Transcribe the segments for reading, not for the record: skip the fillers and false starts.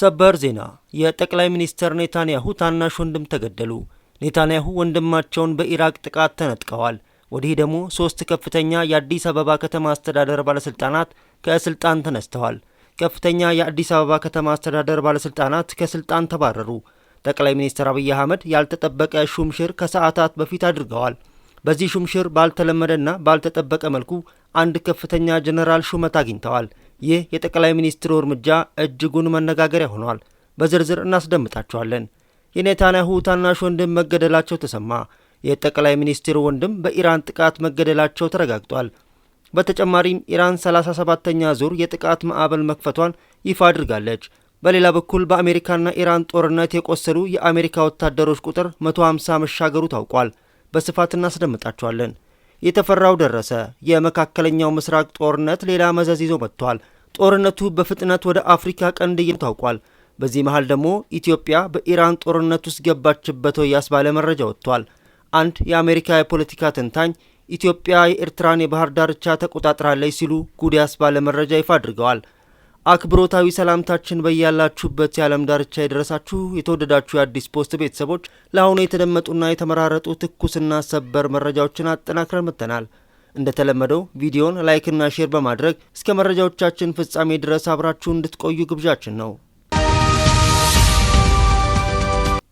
ሰበር ዜና የጠቅላይ ሚኒስትር ኔታንያሁ ታናሽ ወንድም ተገደሉ። ኔታንያሁ ወንድማቸውን በኢራቅ ጥቃት ተነጥቀዋል። ወዲህ ደግሞ 3 ከፍተኛ የአዲስ አበባ ከተማ አስተዳደር ባለስልጣናት ከስልጣን ተነስተዋል። ከፍተኛ የአዲስ አበባ ከተማ አስተዳደር ባለስልጣናት ከስልጣን ተባረሩ። ጠቅላይ ሚኒስትር አብይ አህመድ ያልተጠበቀ ሹምሽር ከሰዓታት በፊት አድርገዋል። በዚህ ሹምሽር ባልተለመደና ባልተጠበቀ መልኩ አንድ ከፍተኛ ጀነራል ሹመት አግኝተዋል። ይህ የጠቅላይ ሚኒስትሩ እርምጃ እጅጉን መነጋገሪያ ሆኗል። በዝርዝር እናስደምጣቸዋለን። የኔታንያሁ ታናሽ ወንድም መገደላቸው ተሰማ። የጠቅላይ ሚኒስትሩ ወንድም በኢራን ጥቃት መገደላቸው ተረጋግጧል። በተጨማሪም ኢራን 37ኛ ዙር የጥቃት ማዕበል መክፈቷን ይፋ አድርጋለች። በሌላ በኩል በአሜሪካና ኢራን ጦርነት የቆሰሉ የአሜሪካ ወታደሮች ቁጥር 150 መሻገሩ ታውቋል። በስፋት እናስደምጣቸዋለን። የተፈራው ደረሰ። የመካከለኛው ምስራቅ ጦርነት ሌላ መዘዝ ይዞ መጥቷል። ጦርነቱ በፍጥነት ወደ አፍሪካ ቀንድ ታውቋል። በዚህ መሃል ደግሞ ኢትዮጵያ በኢራን ጦርነት ውስጥ ገባችበት ያስባለ መረጃ ወጥቷል። አንድ የአሜሪካ የፖለቲካ ተንታኝ ኢትዮጵያ የኤርትራን የባህር ዳርቻ ተቆጣጥራለች ሲሉ ጉድ ያስባለ መረጃ ይፋ አድርገዋል። አክብሮታዊ ሰላምታችን በያላችሁበት የዓለም ዳርቻ የደረሳችሁ የተወደዳችሁ የአዲስ ፖስት ቤተሰቦች፣ ለአሁኑ የተደመጡና የተመራረጡ ትኩስና ሰበር መረጃዎችን አጠናክረን መጥተናል። እንደተለመደው ቪዲዮን ላይክና ሼር በማድረግ እስከ መረጃዎቻችን ፍጻሜ ድረስ አብራችሁ እንድትቆዩ ግብዣችን ነው።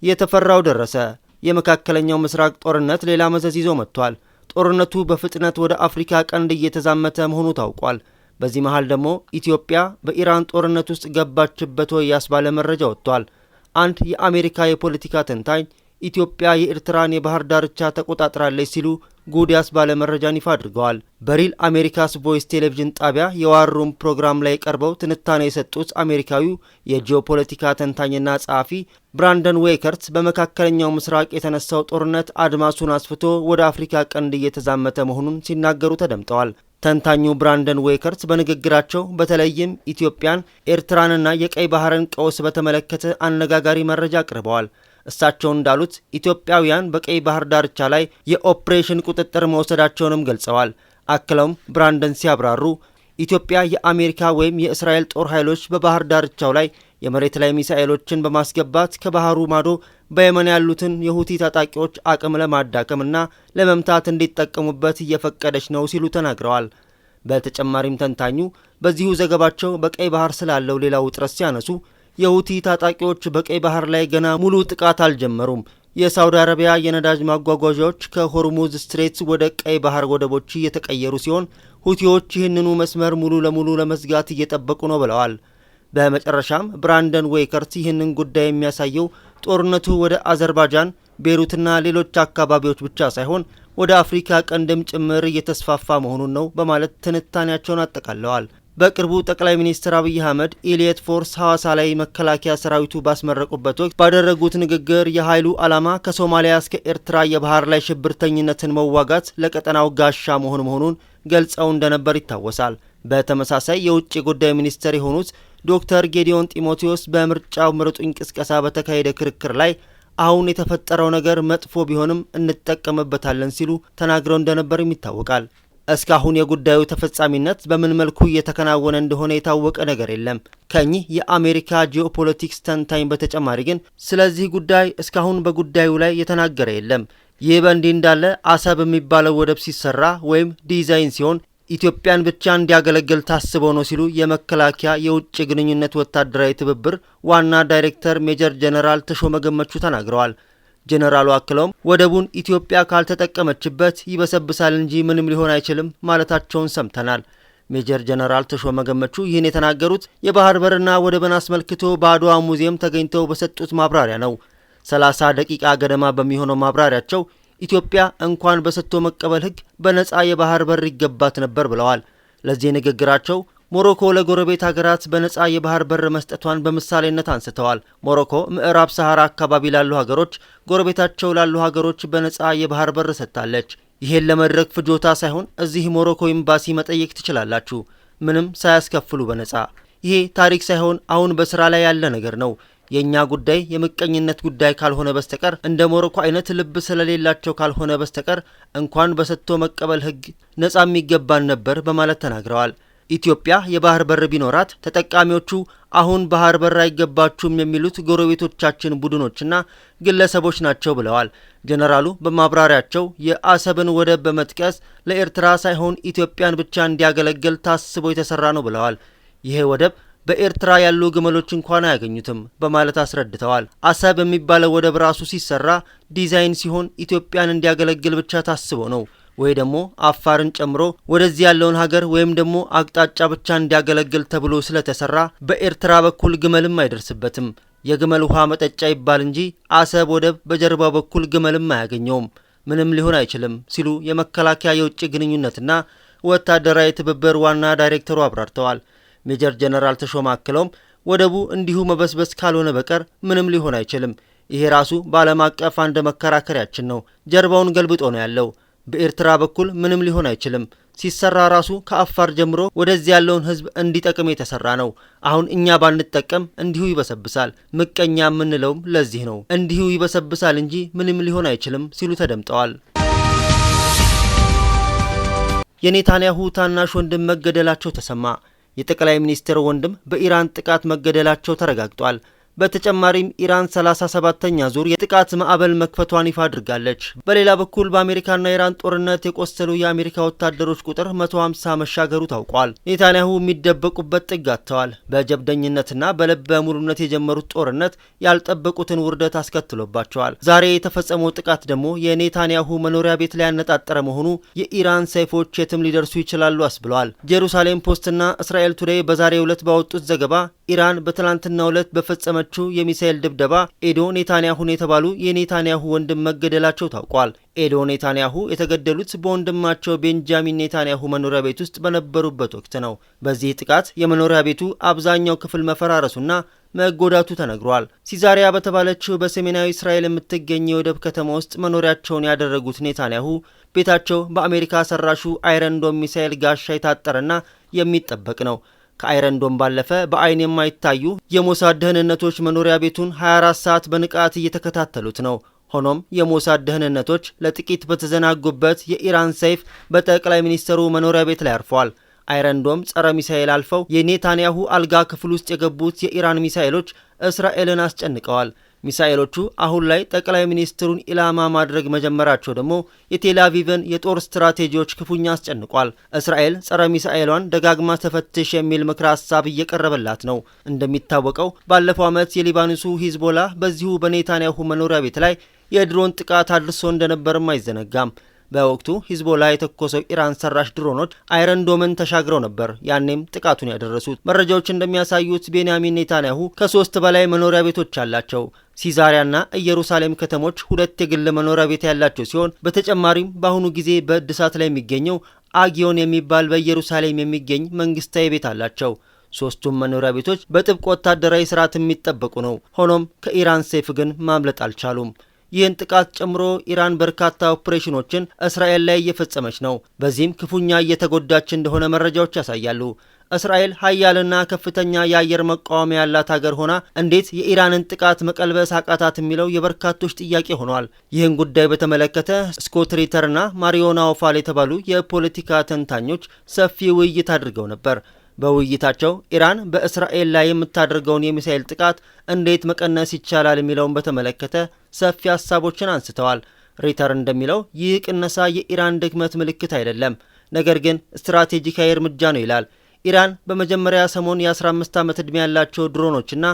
የተፈራው ደረሰ። የመካከለኛው ምስራቅ ጦርነት ሌላ መዘዝ ይዞ መጥቷል። ጦርነቱ በፍጥነት ወደ አፍሪካ ቀንድ እየተዛመተ መሆኑ ታውቋል። በዚህ መሃል ደግሞ ኢትዮጵያ በኢራን ጦርነት ውስጥ ገባችበት ያስባለ መረጃ ወጥቷል። አንድ የአሜሪካ የፖለቲካ ተንታኝ ኢትዮጵያ የኤርትራን የባህር ዳርቻ ተቆጣጥራለች ሲሉ ጉድ ያስባለ መረጃን ይፋ አድርገዋል። በሪል አሜሪካስ ቮይስ ቴሌቪዥን ጣቢያ የዋር ሩም ፕሮግራም ላይ ቀርበው ትንታኔ የሰጡት አሜሪካዊው የጂኦፖለቲካ ተንታኝና ጸሐፊ ብራንደን ዌይከርት በመካከለኛው ምስራቅ የተነሳው ጦርነት አድማሱን አስፍቶ ወደ አፍሪካ ቀንድ እየተዛመተ መሆኑን ሲናገሩ ተደምጠዋል። ተንታኙ ብራንደን ዌይከርት በንግግራቸው በተለይም ኢትዮጵያን፣ ኤርትራንና የቀይ ባህርን ቀውስ በተመለከተ አነጋጋሪ መረጃ አቅርበዋል። እሳቸው እንዳሉት ኢትዮጵያውያን በቀይ ባህር ዳርቻ ላይ የኦፕሬሽን ቁጥጥር መውሰዳቸውንም ገልጸዋል። አክለውም ብራንደን ሲያብራሩ ኢትዮጵያ የአሜሪካ ወይም የእስራኤል ጦር ኃይሎች በባህር ዳርቻው ላይ የመሬት ላይ ሚሳኤሎችን በማስገባት ከባህሩ ማዶ በየመን ያሉትን የሁቲ ታጣቂዎች አቅም ለማዳከምና ለመምታት እንዲጠቀሙበት እየፈቀደች ነው ሲሉ ተናግረዋል። በተጨማሪም ተንታኙ በዚሁ ዘገባቸው በቀይ ባህር ስላለው ሌላ ውጥረት ሲያነሱ የሁቲ ታጣቂዎች በቀይ ባህር ላይ ገና ሙሉ ጥቃት አልጀመሩም። የሳውዲ አረቢያ የነዳጅ ማጓጓዣዎች ከሆርሙዝ ስትሬትስ ወደ ቀይ ባህር ወደቦች እየተቀየሩ ሲሆን ሁቲዎች ይህንኑ መስመር ሙሉ ለሙሉ ለመዝጋት እየጠበቁ ነው ብለዋል። በመጨረሻም ብራንደን ዌይከርት ይህንን ጉዳይ የሚያሳየው ጦርነቱ ወደ አዘርባይጃን፣ ቤሩትና ሌሎች አካባቢዎች ብቻ ሳይሆን ወደ አፍሪካ ቀንድም ጭምር እየተስፋፋ መሆኑን ነው በማለት ትንታኔያቸውን አጠቃለዋል። በቅርቡ ጠቅላይ ሚኒስትር አብይ አህመድ ኢሊየት ፎርስ ሐዋሳ ላይ መከላከያ ሰራዊቱ ባስመረቁበት ወቅት ባደረጉት ንግግር የኃይሉ ዓላማ ከሶማሊያ እስከ ኤርትራ የባህር ላይ ሽብርተኝነትን መዋጋት ለቀጠናው ጋሻ መሆኑን ገልጸው እንደነበር ይታወሳል። በተመሳሳይ የውጭ ጉዳይ ሚኒስትር የሆኑት ዶክተር ጌዲዮን ጢሞቴዎስ በምርጫው ምረጡኝ ቅስቀሳ በተካሄደ ክርክር ላይ አሁን የተፈጠረው ነገር መጥፎ ቢሆንም እንጠቀምበታለን ሲሉ ተናግረው እንደነበርም ይታወቃል። እስካሁን የጉዳዩ ተፈጻሚነት በምን መልኩ እየተከናወነ እንደሆነ የታወቀ ነገር የለም። ከኚህ የአሜሪካ ጂኦፖለቲክስ ተንታኝ በተጨማሪ ግን ስለዚህ ጉዳይ እስካሁን በጉዳዩ ላይ የተናገረ የለም። ይህ በእንዲህ እንዳለ አሰብ የሚባለው ወደብ ሲሰራ ወይም ዲዛይን ሲሆን ኢትዮጵያን ብቻ እንዲያገለግል ታስበው ነው ሲሉ የመከላከያ የውጭ ግንኙነት ወታደራዊ ትብብር ዋና ዳይሬክተር ሜጀር ጀነራል ተሾመ ገመቹ ተናግረዋል። ጀነራሉ አክለውም ወደቡን ኢትዮጵያ ካልተጠቀመችበት ይበሰብሳል እንጂ ምንም ሊሆን አይችልም ማለታቸውን ሰምተናል። ሜጀር ጀነራል ተሾመ ገመቹ ይህን የተናገሩት የባህር በርና ወደብን አስመልክቶ በአድዋ ሙዚየም ተገኝተው በሰጡት ማብራሪያ ነው። 30 ደቂቃ ገደማ በሚሆነው ማብራሪያቸው ኢትዮጵያ እንኳን በሰጥቶ መቀበል ሕግ በነፃ የባህር በር ይገባት ነበር ብለዋል። ለዚህ ንግግራቸው ሞሮኮ ለጎረቤት ሀገራት በነፃ የባህር በር መስጠቷን በምሳሌነት አንስተዋል። ሞሮኮ ምዕራብ ሰሐራ አካባቢ ላሉ ሀገሮች ጎረቤታቸው ላሉ ሀገሮች በነፃ የባህር በር ሰጥታለች። ይሄን ለመድረክ ፍጆታ ሳይሆን እዚህ ሞሮኮ ኤምባሲ መጠየቅ ትችላላችሁ፣ ምንም ሳያስከፍሉ በነፃ። ይሄ ታሪክ ሳይሆን አሁን በስራ ላይ ያለ ነገር ነው። የኛ ጉዳይ የምቀኝነት ጉዳይ ካልሆነ በስተቀር እንደ ሞሮኮ አይነት ልብ ስለሌላቸው ካልሆነ በስተቀር እንኳን በሰጥቶ መቀበል ሕግ ነፃ የሚገባን ነበር በማለት ተናግረዋል። ኢትዮጵያ የባህር በር ቢኖራት ተጠቃሚዎቹ አሁን ባህር በር አይገባችሁም የሚሉት ጎረቤቶቻችን ቡድኖችና ግለሰቦች ናቸው ብለዋል። ጀነራሉ በማብራሪያቸው የአሰብን ወደብ በመጥቀስ ለኤርትራ ሳይሆን ኢትዮጵያን ብቻ እንዲያገለግል ታስቦ የተሰራ ነው ብለዋል። ይሄ ወደብ በኤርትራ ያሉ ግመሎች እንኳን አያገኙትም በማለት አስረድተዋል። አሰብ የሚባለው ወደብ ራሱ ሲሰራ ዲዛይን ሲሆን ኢትዮጵያን እንዲያገለግል ብቻ ታስቦ ነው ወይ ደግሞ አፋርን ጨምሮ ወደዚህ ያለውን ሀገር ወይም ደግሞ አቅጣጫ ብቻ እንዲያገለግል ተብሎ ስለተሰራ በኤርትራ በኩል ግመልም አይደርስበትም። የግመል ውሃ መጠጫ ይባል እንጂ አሰብ ወደብ በጀርባው በኩል ግመልም አያገኘውም። ምንም ሊሆን አይችልም ሲሉ የመከላከያ የውጭ ግንኙነትና ወታደራዊ ትብብር ዋና ዳይሬክተሩ አብራርተዋል። ሜጀር ጀነራል ተሾመ አክለውም ወደቡ እንዲሁ መበስበስ ካልሆነ በቀር ምንም ሊሆን አይችልም። ይሄ ራሱ በዓለም አቀፍ አንድ መከራከሪያችን ነው። ጀርባውን ገልብጦ ነው ያለው። በኤርትራ በኩል ምንም ሊሆን አይችልም። ሲሰራ ራሱ ከአፋር ጀምሮ ወደዚህ ያለውን ሕዝብ እንዲጠቅም የተሰራ ነው። አሁን እኛ ባንጠቀም እንዲሁ ይበሰብሳል። ምቀኛ የምንለውም ለዚህ ነው። እንዲሁ ይበሰብሳል እንጂ ምንም ሊሆን አይችልም ሲሉ ተደምጠዋል። የኔታንያሁ ታናሽ ወንድም መገደላቸው ተሰማ። የጠቅላይ ሚኒስትር ወንድም በኢራን ጥቃት መገደላቸው ተረጋግጧል። በተጨማሪም ኢራን 37ኛ ዙር የጥቃት ማዕበል መክፈቷን ይፋ አድርጋለች። በሌላ በኩል በአሜሪካና ኢራን ጦርነት የቆሰሉ የአሜሪካ ወታደሮች ቁጥር 150 መሻገሩ ታውቋል። ኔታንያሁ የሚደበቁበት ጥግ አጥተዋል። በጀብደኝነትና በልበ ሙሉነት የጀመሩት ጦርነት ያልጠበቁትን ውርደት አስከትሎባቸዋል። ዛሬ የተፈጸመው ጥቃት ደግሞ የኔታንያሁ መኖሪያ ቤት ላይ ያነጣጠረ መሆኑ የኢራን ሰይፎች የትም ሊደርሱ ይችላሉ አስብለዋል። ጄሩሳሌም ፖስትና እስራኤል ቱዴይ በዛሬው ዕለት ባወጡት ዘገባ ኢራን በትላንትናው ዕለት በፈጸመችው የሚሳኤል ድብደባ ኤዶ ኔታንያሁን የተባሉ የኔታንያሁ ወንድም መገደላቸው ታውቋል። ኤዶ ኔታንያሁ የተገደሉት በወንድማቸው ቤንጃሚን ኔታንያሁ መኖሪያ ቤት ውስጥ በነበሩበት ወቅት ነው። በዚህ ጥቃት የመኖሪያ ቤቱ አብዛኛው ክፍል መፈራረሱና መጎዳቱ ተነግሯል። ሲዛሪያ በተባለችው በሰሜናዊ እስራኤል የምትገኝ የወደብ ከተማ ውስጥ መኖሪያቸውን ያደረጉት ኔታንያሁ ቤታቸው በአሜሪካ ሰራሹ አይረንዶም ሚሳኤል ጋሻ የታጠረና የሚጠበቅ ነው። ከአይረንዶም ባለፈ በአይን የማይታዩ የሞሳድ ደህንነቶች መኖሪያ ቤቱን 24 ሰዓት በንቃት እየተከታተሉት ነው። ሆኖም የሞሳድ ደህንነቶች ለጥቂት በተዘናጉበት የኢራን ሰይፍ በጠቅላይ ሚኒስትሩ መኖሪያ ቤት ላይ አርፈዋል። አይረንዶም ጸረ ሚሳኤል አልፈው የኔታንያሁ አልጋ ክፍል ውስጥ የገቡት የኢራን ሚሳኤሎች እስራኤልን አስጨንቀዋል። ሚሳኤሎቹ አሁን ላይ ጠቅላይ ሚኒስትሩን ኢላማ ማድረግ መጀመራቸው ደግሞ የቴል አቪቭን የጦር ስትራቴጂዎች ክፉኛ አስጨንቋል። እስራኤል ጸረ ሚሳኤሏን ደጋግማ ተፈትሽ የሚል ምክረ ሀሳብ እየቀረበላት ነው። እንደሚታወቀው ባለፈው ዓመት የሊባኖሱ ሂዝቦላ በዚሁ በኔታንያሁ መኖሪያ ቤት ላይ የድሮን ጥቃት አድርሶ እንደነበርም አይዘነጋም። በወቅቱ ሂዝቦላ የተኮሰው ኢራን ሰራሽ ድሮኖች አይረንዶምን ተሻግረው ነበር ያኔም ጥቃቱን ያደረሱት። መረጃዎች እንደሚያሳዩት ቤንያሚን ኔታንያሁ ከ3 በላይ መኖሪያ ቤቶች አላቸው። ሲዛሪያና ኢየሩሳሌም ከተሞች 2 የግል መኖሪያ ቤት ያላቸው ሲሆን በተጨማሪም በአሁኑ ጊዜ በእድሳት ላይ የሚገኘው አጊዮን የሚባል በኢየሩሳሌም የሚገኝ መንግስታዊ ቤት አላቸው። 3ቱም መኖሪያ ቤቶች በጥብቅ ወታደራዊ ስርዓት የሚጠበቁ ነው። ሆኖም ከኢራን ሰይፍ ግን ማምለጥ አልቻሉም። ይህን ጥቃት ጨምሮ ኢራን በርካታ ኦፕሬሽኖችን እስራኤል ላይ እየፈጸመች ነው። በዚህም ክፉኛ እየተጎዳች እንደሆነ መረጃዎች ያሳያሉ። እስራኤል ሀያልና ከፍተኛ የአየር መቃወሚያ ያላት ሀገር ሆና እንዴት የኢራንን ጥቃት መቀልበስ አቃታት የሚለው የበርካቶች ጥያቄ ሆኗል። ይህን ጉዳይ በተመለከተ ስኮት ሪተርና ማሪዮና ኦፋል የተባሉ የፖለቲካ ተንታኞች ሰፊ ውይይት አድርገው ነበር። በውይይታቸው ኢራን በእስራኤል ላይ የምታደርገውን የሚሳኤል ጥቃት እንዴት መቀነስ ይቻላል የሚለውን በተመለከተ ሰፊ ሀሳቦችን አንስተዋል። ሪተር እንደሚለው ይህ ቅነሳ የኢራን ድክመት ምልክት አይደለም፣ ነገር ግን ስትራቴጂካዊ እርምጃ ነው ይላል። ኢራን በመጀመሪያ ሰሞን የ15 ዓመት ዕድሜ ያላቸው ድሮኖችና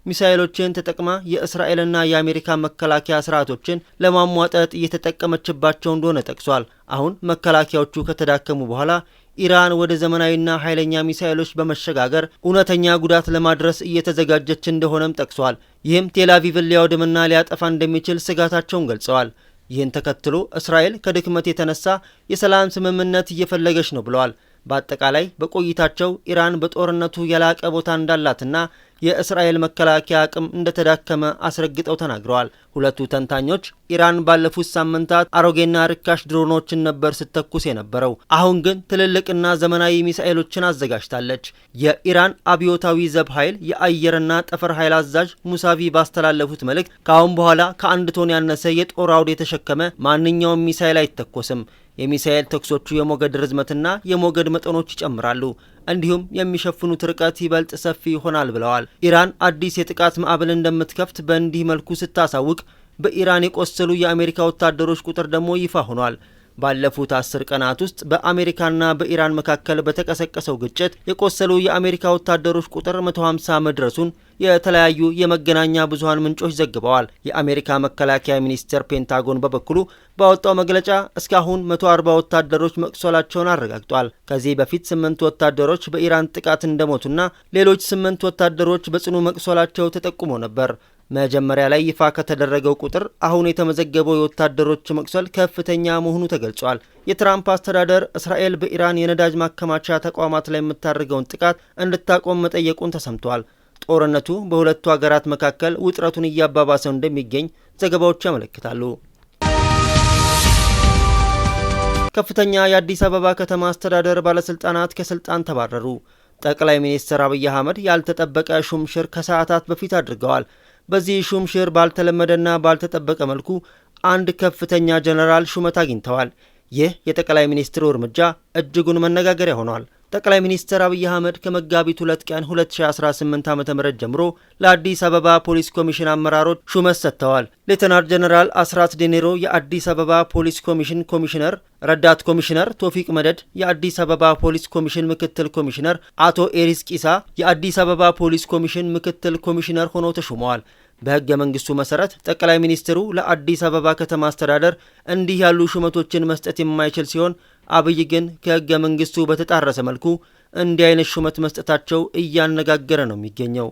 ሚሳኤሎችን ተጠቅማ የእስራኤልና የአሜሪካ መከላከያ ስርዓቶችን ለማሟጠጥ እየተጠቀመችባቸው እንደሆነ ጠቅሷል። አሁን መከላከያዎቹ ከተዳከሙ በኋላ ኢራን ወደ ዘመናዊና ኃይለኛ ሚሳኤሎች በመሸጋገር እውነተኛ ጉዳት ለማድረስ እየተዘጋጀች እንደሆነም ጠቅሷል። ይህም ቴል አቪቭን ሊያወድምና ሊያጠፋ እንደሚችል ስጋታቸውን ገልጸዋል። ይህን ተከትሎ እስራኤል ከድክመት የተነሳ የሰላም ስምምነት እየፈለገች ነው ብለዋል። በአጠቃላይ በቆይታቸው ኢራን በጦርነቱ የላቀ ቦታ እንዳላትና የእስራኤል መከላከያ አቅም እንደተዳከመ አስረግጠው ተናግረዋል። ሁለቱ ተንታኞች ኢራን ባለፉት ሳምንታት አሮጌና ርካሽ ድሮኖችን ነበር ስተኩስ የነበረው፣ አሁን ግን ትልልቅና ዘመናዊ ሚሳኤሎችን አዘጋጅታለች። የኢራን አብዮታዊ ዘብ ኃይል የአየርና ጠፈር ኃይል አዛዥ ሙሳቪ ባስተላለፉት መልእክት ከአሁን በኋላ ከ1 ቶን ያነሰ የጦር አውድ የተሸከመ ማንኛውም ሚሳኤል አይተኮስም፣ የሚሳኤል ተኩሶቹ የሞገድ ርዝመትና የሞገድ መጠኖች ይጨምራሉ፣ እንዲሁም የሚሸፍኑት ርቀት ይበልጥ ሰፊ ይሆናል ብለዋል። ኢራን አዲስ የጥቃት ማዕበል እንደምትከፍት በእንዲህ መልኩ ስታሳውቅ በኢራን የቆሰሉ የአሜሪካ ወታደሮች ቁጥር ደግሞ ይፋ ሆኗል። ባለፉት 10 ቀናት ውስጥ በአሜሪካና በኢራን መካከል በተቀሰቀሰው ግጭት የቆሰሉ የአሜሪካ ወታደሮች ቁጥር 150 መድረሱን የተለያዩ የመገናኛ ብዙሃን ምንጮች ዘግበዋል። የአሜሪካ መከላከያ ሚኒስቴር ፔንታጎን በበኩሉ ባወጣው መግለጫ እስካሁን 140 ወታደሮች መቁሰላቸውን አረጋግጧል። ከዚህ በፊት 8 ወታደሮች በኢራን ጥቃት እንደሞቱና ሌሎች 8 ወታደሮች በጽኑ መቁሰላቸው ተጠቁሞ ነበር። መጀመሪያ ላይ ይፋ ከተደረገው ቁጥር አሁን የተመዘገበው የወታደሮች መቁሰል ከፍተኛ መሆኑ ተገልጿል። የትራምፕ አስተዳደር እስራኤል በኢራን የነዳጅ ማከማቻ ተቋማት ላይ የምታደርገውን ጥቃት እንድታቆም መጠየቁን ተሰምቷል። ጦርነቱ በሁለቱ ሀገራት መካከል ውጥረቱን እያባባሰው እንደሚገኝ ዘገባዎች ያመለክታሉ። ከፍተኛ የአዲስ አበባ ከተማ አስተዳደር ባለስልጣናት ከስልጣን ተባረሩ። ጠቅላይ ሚኒስትር አብይ አህመድ ያልተጠበቀ ሹምሽር ከሰዓታት በፊት አድርገዋል። በዚህ ሹምሽር ባልተለመደና ባልተጠበቀ መልኩ አንድ ከፍተኛ ጀነራል ሹመት አግኝተዋል። ይህ የጠቅላይ ሚኒስትሩ እርምጃ እጅጉን መነጋገሪያ ሆኗል። ጠቅላይ ሚኒስትር አብይ አህመድ ከመጋቢት 2 ቀን 2018 ዓ.ም ጀምሮ ለአዲስ አበባ ፖሊስ ኮሚሽን አመራሮች ሹመት ሰጥተዋል። ሌተናል ጀነራል አስራት ዴኔሮ የአዲስ አበባ ፖሊስ ኮሚሽን ኮሚሽነር፣ ረዳት ኮሚሽነር ቶፊቅ መደድ የአዲስ አበባ ፖሊስ ኮሚሽን ምክትል ኮሚሽነር፣ አቶ ኤሪስ ቂሳ የአዲስ አበባ ፖሊስ ኮሚሽን ምክትል ኮሚሽነር ሆነው ተሹመዋል። በሕገ መንግስቱ መሰረት ጠቅላይ ሚኒስትሩ ለአዲስ አበባ ከተማ አስተዳደር እንዲህ ያሉ ሹመቶችን መስጠት የማይችል ሲሆን አብይ ግን ከሕገ መንግስቱ በተጣረሰ መልኩ እንዲህ አይነት ሹመት መስጠታቸው እያነጋገረ ነው የሚገኘው።